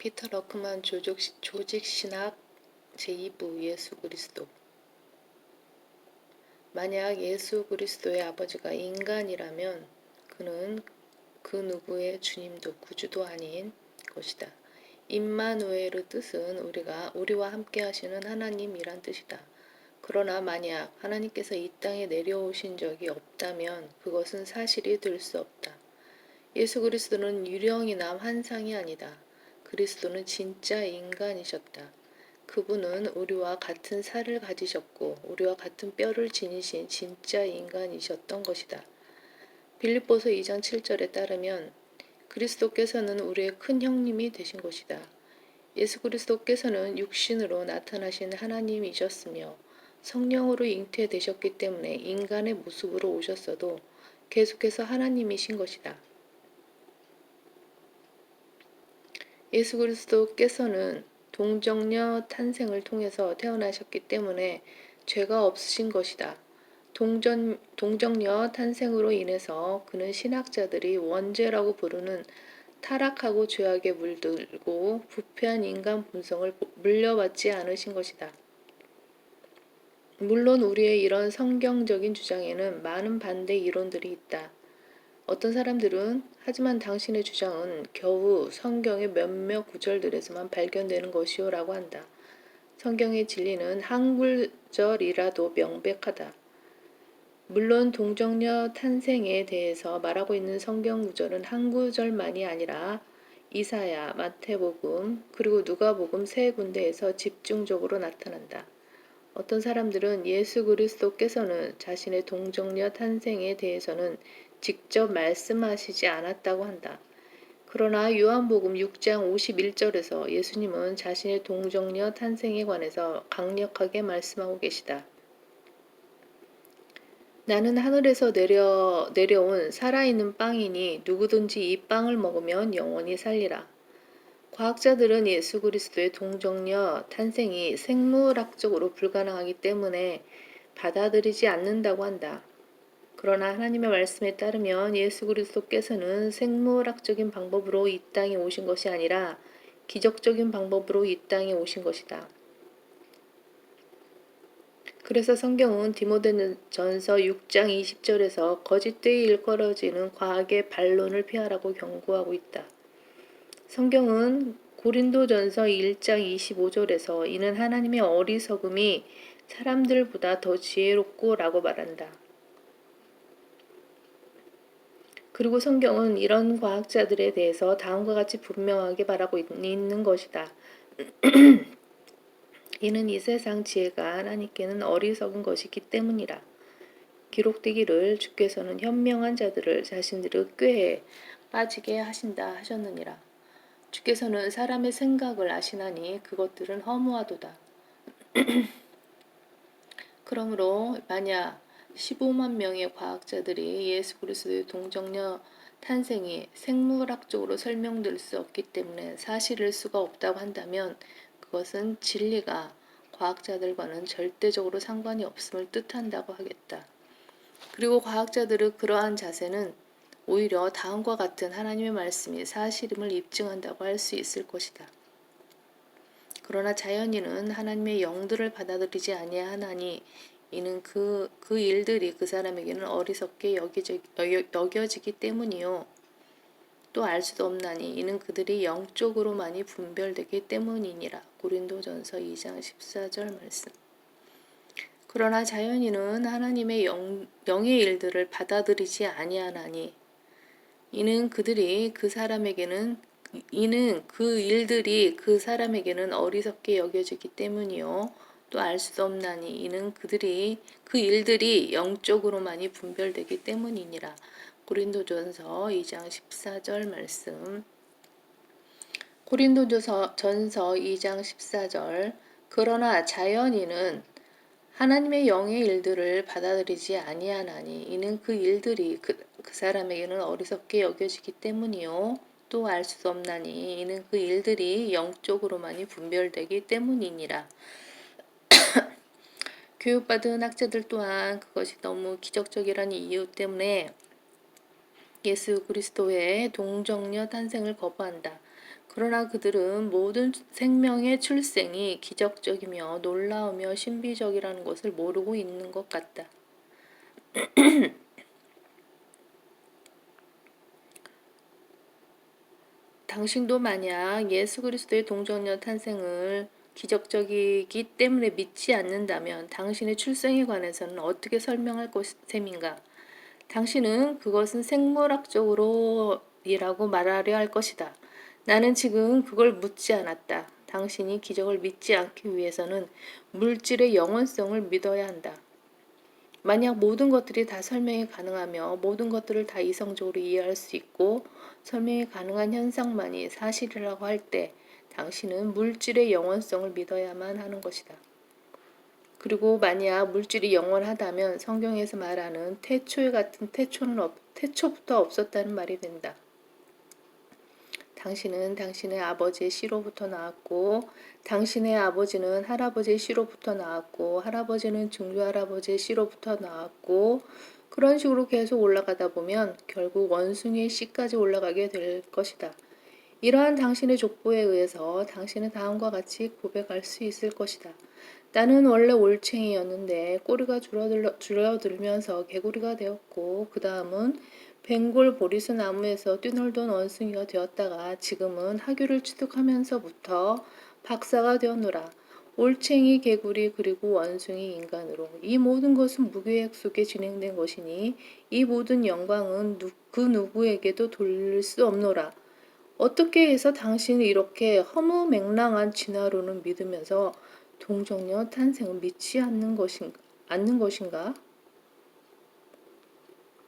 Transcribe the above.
피터 러크만 조직신학 제2부 예수 그리스도. 만약 예수 그리스도의 아버지가 인간이라면 그는 그 누구의 주님도 구주도 아닌 것이다. 임마누엘의 뜻은 우리와 함께 하시는 하나님이란 뜻이다. 그러나 만약 하나님께서 이 땅에 내려오신 적이 없다면 그것은 사실이 될 수 없다. 예수 그리스도는 유령이나 환상이 아니다. 그리스도는 진짜 인간이셨다. 그분은 우리와 같은 살을 가지셨고 우리와 같은 뼈를 지니신 진짜 인간이셨던 것이다. 빌립보서 2장 7절에 따르면 그리스도께서는 우리의 큰 형님이 되신 것이다. 예수 그리스도께서는 육신으로 나타나신 하나님이셨으며 성령으로 잉태되셨기 때문에 인간의 모습으로 오셨어도 계속해서 하나님이신 것이다. 예수 그리스도께서는 동정녀 탄생을 통해서 태어나셨기 때문에 죄가 없으신 것이다. 동정녀 탄생으로 인해서 그는 신학자들이 원죄라고 부르는 타락하고 죄악에 물들고 부패한 인간 본성을 물려받지 않으신 것이다. 물론 우리의 이런 성경적인 주장에는 많은 반대 이론들이 있다. 어떤 사람들은 하지만 당신의 주장은 겨우 성경의 몇몇 구절들에서만 발견되는 것이요 라고 한다. 성경의 진리는 한 구절이라도 명백하다. 물론 동정녀 탄생에 대해서 말하고 있는 성경 구절은 한 구절만이 아니라 이사야, 마태복음, 그리고 누가복음 세 군데에서 집중적으로 나타난다. 어떤 사람들은 예수 그리스도께서는 자신의 동정녀 탄생에 대해서는 직접 말씀하시지 않았다고 한다. 그러나 요한복음 6장 51절에서 예수님은 자신의 동정녀 탄생에 관해서 강력하게 말씀하고 계시다. 나는 하늘에서 내려온 살아있는 빵이니 누구든지 이 빵을 먹으면 영원히 살리라. 과학자들은 예수 그리스도의 동정녀 탄생이 생물학적으로 불가능하기 때문에 받아들이지 않는다고 한다. 그러나 하나님의 말씀에 따르면 예수 그리스도께서는 생물학적인 방법으로 이 땅에 오신 것이 아니라 기적적인 방법으로 이 땅에 오신 것이다. 그래서 성경은 디모데전서 6장 20절에서 거짓되이 일컬어지는 과학의 반론을 피하라고 경고하고 있다. 성경은 고린도전서 1장 25절에서 이는 하나님의 어리석음이 사람들보다 더 지혜롭고 라고 말한다. 그리고 성경은 이런 과학자들에 대해서 다음과 같이 분명하게 말하고 있는 것이다. 이는 이 세상 지혜가 하나님께는 어리석은 것이기 때문이라. 기록되기를 주께서는 현명한 자들을 자신들의 꾀에 빠지게 하신다 하셨느니라. 주께서는 사람의 생각을 아시나니 그것들은 허무하도다. 그러므로 만약 15만 명의 과학자들이 예수 그리스도의 동정녀 탄생이 생물학적으로 설명될 수 없기 때문에 사실일 수가 없다고 한다면 그것은 진리가 과학자들과는 절대적으로 상관이 없음을 뜻한다고 하겠다. 그리고 과학자들의 그러한 자세는 오히려 다음과 같은 하나님의 말씀이 사실임을 입증한다고 할 수 있을 것이다. 그러나 자연인은 하나님의 영들을 받아들이지 아니하나니 이는 그 일들이 그 사람에게는 어리석게 여겨지기 때문이요. 또 알 수도 없나니 이는 그들이 영적으로만이 분별되기 때문이니라. 고린도전서 2장 14절 말씀. 그러나 자연인은 하나님의 영의 일들을 받아들이지 아니하나니 이는 그 일들이 그 사람에게는 어리석게 여겨지기 때문이요. 또 알 수도 없나니 이는 그 일들이 영적으로만이 분별되기 때문이니라. 고린도전서 2장 14절 말씀. 고린도전서 2장 14절. 그러나 자연인은 하나님의 영의 일들을 받아들이지 아니하나니 이는 그 일들이 그 사람에게는 어리석게 여겨지기 때문이요. 또 알 수 없나니 이는 그 일들이 영적으로만이 분별되기 때문이니라. 교육받은 학자들 또한 그것이 너무 기적적이라는 이유 때문에 예수 그리스도의 동정녀 탄생을 거부한다. 그러나 그들은 모든 생명의 출생이 기적적이며 놀라우며 신비적이라는 것을 모르고 있는 것 같다. 당신도 만약 예수 그리스도의 동정녀 탄생을 기적적이기 때문에 믿지 않는다면 당신의 출생에 관해서는 어떻게 설명할 셈인가? 당신은 그것은 생물학적으로 이라고 말하려 할 것이다. 나는 지금 그걸 묻지 않았다. 당신이 기적을 믿지 않기 위해서는 물질의 영원성을 믿어야 한다. 만약 모든 것들이 다 설명이 가능하며 모든 것들을 다 이성적으로 이해할 수 있고 설명이 가능한 현상만이 사실이라고 할 때 당신은 물질의 영원성을 믿어야만 하는 것이다. 그리고 만약 물질이 영원하다면 성경에서 말하는 태초에 같은 태초부터 없었다는 말이 된다. 당신은 당신의 아버지의 씨로부터 나왔고 당신의 아버지는 할아버지의 씨로부터 나왔고 할아버지는 증조할아버지의 씨로부터 나왔고 그런 식으로 계속 올라가다 보면 결국 원숭이의 씨까지 올라가게 될 것이다. 이러한 당신의 족보에 의해서 당신은 다음과 같이 고백할 수 있을 것이다. 나는 원래 올챙이였는데 꼬리가 줄어들면서 개구리가 되었고 그 다음은 벵골 보리수 나무에서 뛰놀던 원숭이가 되었다가 지금은 하교를 취득하면서부터 박사가 되었노라. 올챙이, 개구리, 그리고 원숭이, 인간으로 이 모든 것은 무계획 속에 진행된 것이니 이 모든 영광은 그 누구에게도 돌릴 수 없노라. 어떻게 해서 당신이 이렇게 허무맹랑한 진화론을 믿으면서 동정녀 탄생을 믿지 않는 것인가?